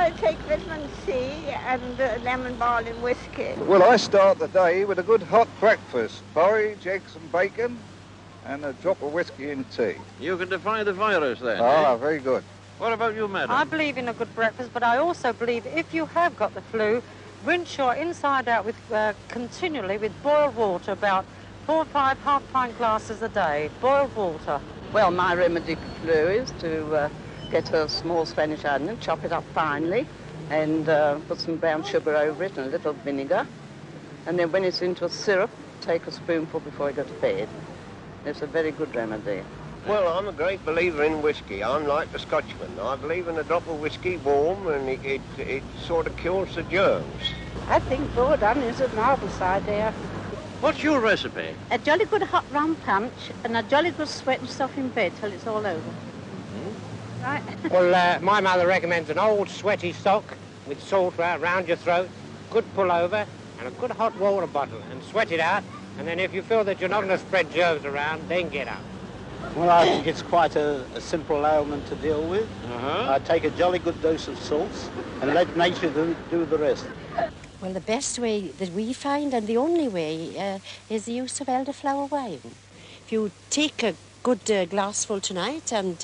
I take vitamin C and lemon balm whiskey. Well, I start the day with a good hot breakfast, porridge, eggs and bacon, and a drop of whiskey and tea. You can defy the virus then, Very good. What about you, madam? I believe in a good breakfast, but I also believe if you have got the flu, rinse your inside out with continually with boiled water, about 4 or 5 half-pint glasses a day, boiled water. Well, my remedy for flu is to get a small Spanish onion, chop it up finely, and put some brown sugar over it and a little vinegar. And then when it's into a syrup, take a spoonful before you go to bed. It's a very good remedy. Well, I'm a great believer in whiskey. I'm like the Scotchman. I believe in a drop of whiskey warm, and it sort of kills the germs. I think boiled onions is a marvellous idea. What's your recipe? A jolly good hot rum punch and a jolly good sweat and stuff in bed till it's all over. Mm-hmm. Right? Well, my mother recommends an old sweaty sock with salt round your throat, good pullover, and a good hot water bottle, and sweat it out. And then if you feel that you're not going to spread germs around, then get up. Well, I think it's quite a simple ailment to deal with. I take a jolly good dose of salts and let nature do the rest. Well, the best way that we find, and the only way, is the use of elderflower wine. If you take a good glassful tonight and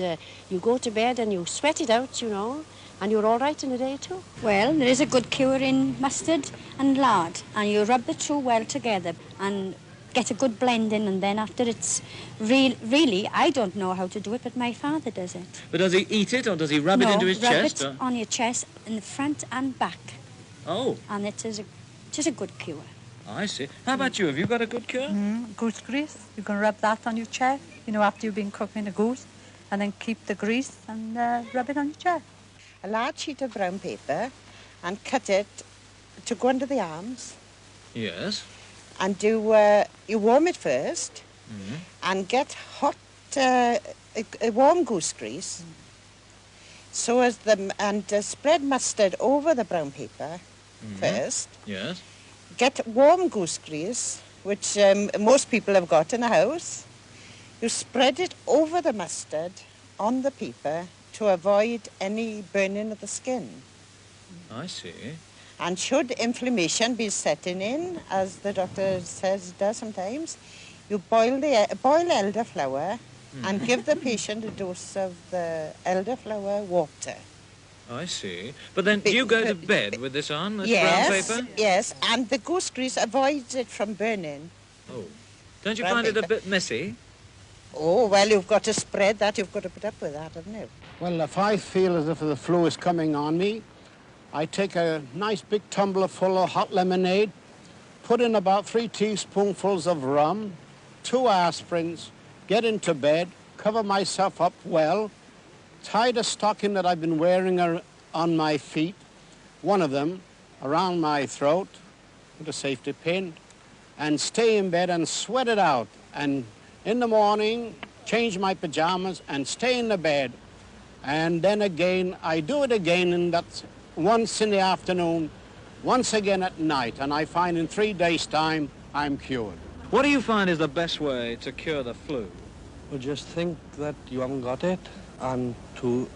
you go to bed and you sweat it out, you know, and you're all right in a day too. Well, there is a good cure in mustard and lard, and you rub the two well together and get a good blend in, and then after it's really, I don't know how to do it, but my father does it. But does he eat it, or does he rub it into his chest? No, rub it on your chest, in the front and back. Oh. And it is a good cure. I see. How about you? Have you got a good cure? Goose grease. You can rub that on your chest, you know, after you've been cooking the goose, and then keep the grease and rub it on your chest. A large sheet of brown paper and cut it to go under the arms. Yes. And you warm it first and get hot, warm goose grease. So as and spread mustard over the brown paper first. Yes. Get warm goose grease, which most people have got in the house. You spread it over the mustard on the paper to avoid any burning of the skin. I see. And should inflammation be setting in, as the doctor says it does sometimes, you boil elderflower and give the patient a dose of the elderflower water. I see. But then, do you go to bed with this on, this brown paper? Yes, and the goose grease avoids it from burning. Oh. Don't you find it a bit messy? Oh, well, you've got to spread that. You've got to put up with that, haven't you? Well, if I feel as if the flu is coming on me, I take a nice big tumbler full of hot lemonade, put in about 3 teaspoonfuls of rum, 2 aspirins, get into bed, cover myself up well, tie the stocking that I've been wearing on my feet, one of them around my throat with a safety pin, and stay in bed and sweat it out. And in the morning, change my pajamas and stay in the bed. And then again, I do it again, and that's once in the afternoon, once again at night, and I find in 3 days' time, I'm cured. What do you find is the best way to cure the flu? Well, just think that you haven't got it, and to,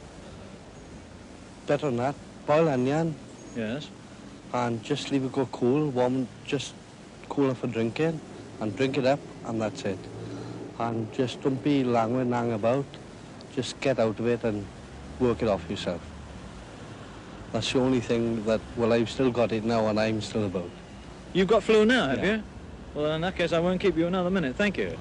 better than that, boil onion. Yes. And just leave it go cool, warm, just cool it for drinking, and drink it up, and that's it. And just don't be lang about, just get out of it and work it off yourself. That's the only thing that, well, I've still got it now and I'm still about. You've got flu now, have Yeah. you? Well, in that case, I won't keep you another minute. Thank you.